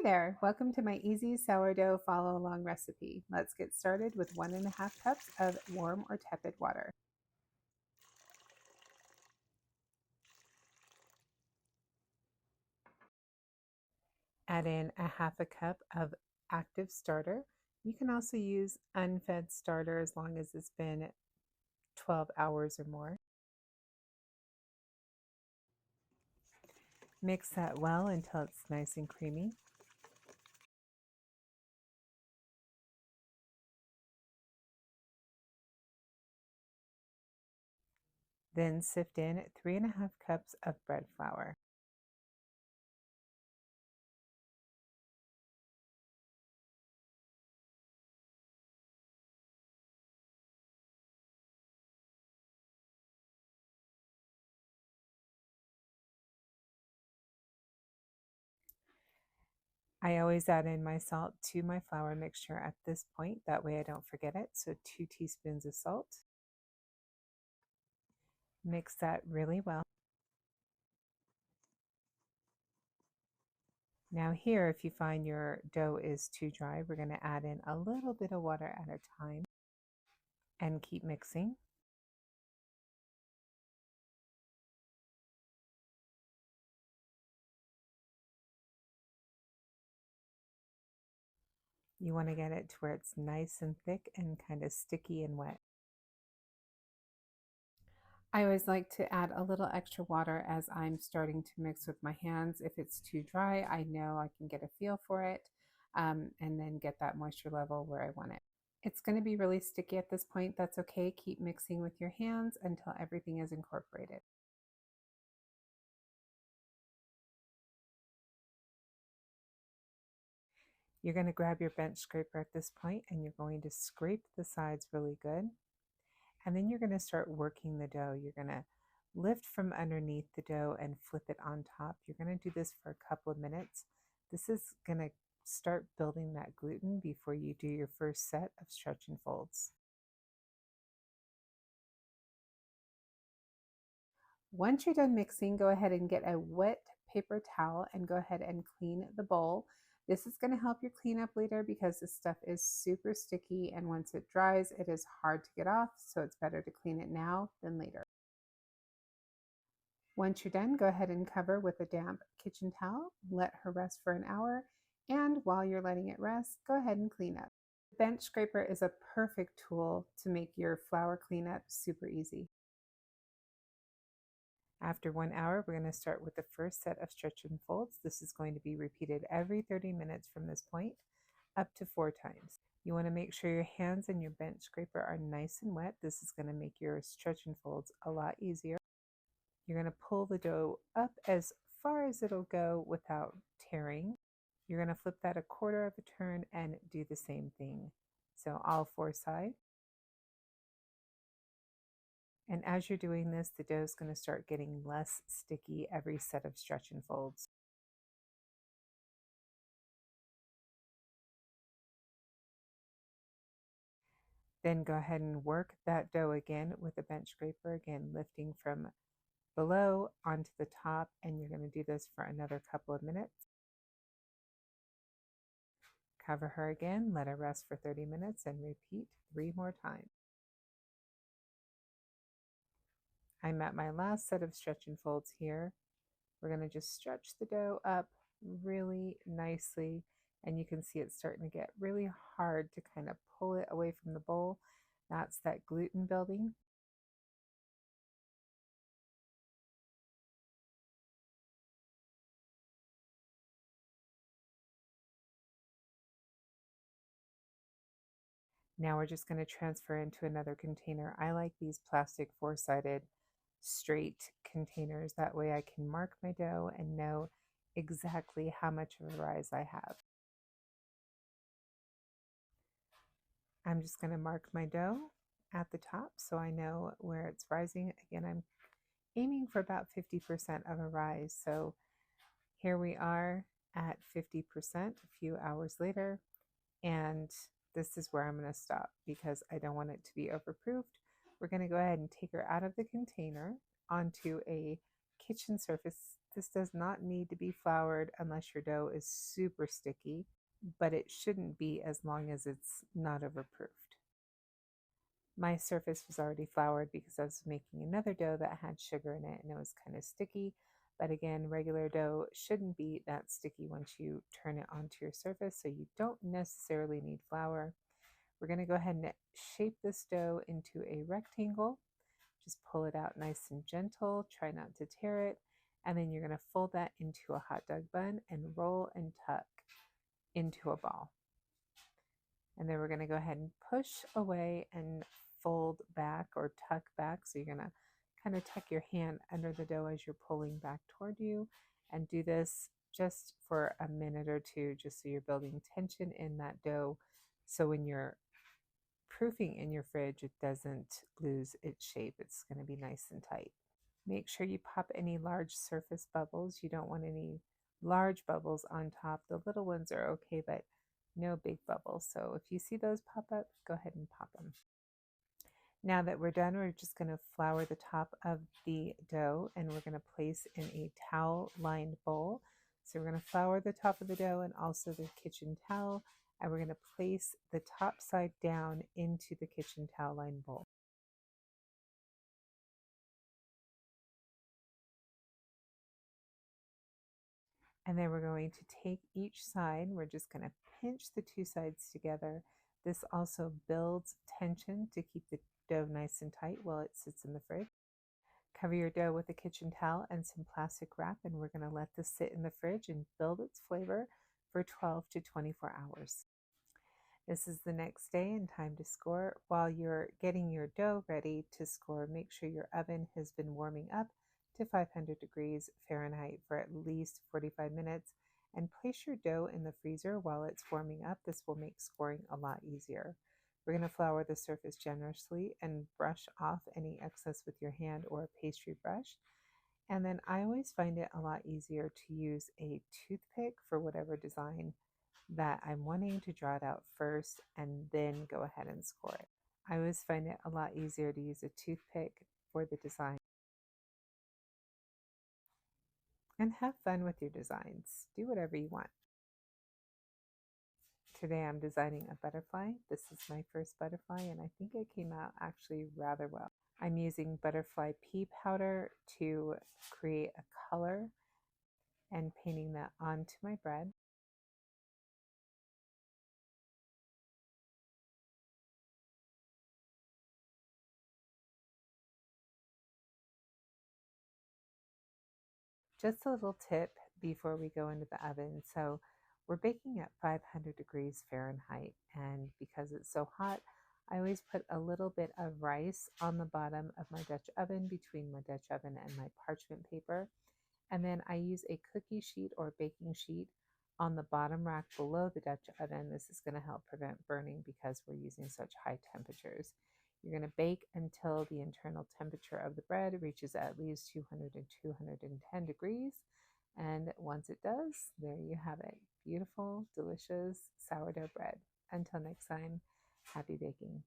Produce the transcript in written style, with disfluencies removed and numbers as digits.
there, welcome to my easy sourdough follow along recipe. Let's get started with 1.5 cups of warm or tepid water. Add in 1/2 cup of active starter. You can also use unfed starter as long as it's been 12 hours or more. Mix that well until it's nice and creamy. Then sift in 3.5 cups of bread flour. I always add in my salt to my flour mixture at this point, that way I don't forget it. So 2 teaspoons of salt. Mix that really well. Now here, if you find your dough is too dry, we're going to add in a little bit of water at a time and keep mixing. You want to get it to where it's nice and thick and kind of sticky and wet. I always like to add a little extra water as I'm starting to mix with my hands. If it's too dry, I know I can get a feel for it and then get that moisture level where I want it. It's going to be really sticky at this point. That's okay. Keep mixing with your hands until everything is incorporated. You're going to grab your bench scraper at this point and you're going to scrape the sides really good. And then you're going to start working the dough. You're going to lift from underneath the dough and flip it on top. You're going to do this for a couple of minutes. This is going to start building that gluten before you do your first set of stretch and folds. Once you're done mixing, go ahead and get a wet paper towel and go ahead and clean the bowl. This is going to help you clean up later because this stuff is super sticky, and once it dries, it is hard to get off, so it's better to clean it now than later. Once you're done, go ahead and cover with a damp kitchen towel. Let her rest for an hour, and while you're letting it rest, go ahead and clean up. The bench scraper is a perfect tool to make your flour cleanup super easy. After 1 hour, we're going to start with the first set of stretch and folds. This is going to be repeated every 30 minutes from this point, up to 4 times. You want to make sure your hands and your bench scraper are nice and wet. This is going to make your stretch and folds a lot easier. You're going to pull the dough up as far as it'll go without tearing. You're going to flip that a quarter of a turn and do the same thing. So all 4 sides. And as you're doing this, the dough is going to start getting less sticky every set of stretch and folds. Then go ahead and work that dough again with a bench scraper, again lifting from below onto the top, and you're going to do this for another couple of minutes. Cover her again, let her rest for 30 minutes, and repeat 3 more times. I'm at my last set of stretch and folds here. We're going to just stretch the dough up really nicely, and you can see it's starting to get really hard to kind of pull it away from the bowl. That's that gluten building. Now we're just going to transfer into another container. I like these plastic 4-sided straight containers. That way I can mark my dough and know exactly how much of a rise I have. I'm just going to mark my dough at the top so I know where it's rising. Again, I'm aiming for about 50% of a rise. So here we are at 50% a few hours later, and this is where I'm going to stop because I don't want it to be overproofed. We're going to go ahead and take her out of the container onto a kitchen surface This does not need to be floured unless your dough is super sticky, but it shouldn't be as long as it's not overproofed. My surface was already floured because I was making another dough that had sugar in it and it was kind of sticky. But again, regular dough shouldn't be that sticky once you turn it onto your surface, so you don't necessarily need flour. We're going to go ahead and shape this dough into a rectangle. Just pull it out nice and gentle, try not to tear it, and then you're going to fold that into a hot dog bun and roll and tuck into a ball. And then we're going to go ahead and push away and fold back or tuck back. So you're going to kind of tuck your hand under the dough as you're pulling back toward you, and do this just for a minute or two, just so you're building tension in that dough. So when you're proofing in your fridge, it doesn't lose its shape. It's going to be nice and tight. Make sure you pop any large surface bubbles. You don't want any large bubbles on top. The little ones are okay, but no big bubbles. So if you see those pop up, go ahead and pop them. Now that we're done, we're just going to flour the top of the dough, and we're going to place in a towel-lined bowl. So we're going to flour the top of the dough and also the kitchen towel, and we're going to place the top side down into the kitchen towel-lined bowl. And then we're going to take each side, we're just going to pinch the two sides together. This also builds tension to keep the dough nice and tight while it sits in the fridge. Cover your dough with a kitchen towel and some plastic wrap, and we're going to let this sit in the fridge and build its flavor for 12 to 24 hours. This is the next day and time to score. While you're getting your dough ready to score, make sure your oven has been warming up to 500 degrees Fahrenheit for at least 45 minutes, and place your dough in the freezer while it's warming up. This will make scoring a lot easier. We're going to flour the surface generously and brush off any excess with your hand or a pastry brush. And then I always find it a lot easier to use a toothpick for whatever design that I'm wanting, to draw it out first and then go ahead and score it. I always find it a lot easier to use a toothpick for the design. And have fun with your designs. Do whatever you want. Today I'm designing a butterfly. This is my first butterfly, and I think it came out actually rather well. I'm using butterfly pea powder to create a color and painting that onto my bread. Just a little tip before we go into the oven. So we're baking at 500 degrees Fahrenheit, and because it's so hot, I always put a little bit of rice on the bottom of my Dutch oven, between my Dutch oven and my parchment paper. And then I use a cookie sheet or baking sheet on the bottom rack below the Dutch oven. This is going to help prevent burning because we're using such high temperatures. You're going to bake until the internal temperature of the bread reaches at least 200 and 210 degrees. And once it does, there you have it. Beautiful, delicious sourdough bread. Until next time, happy baking.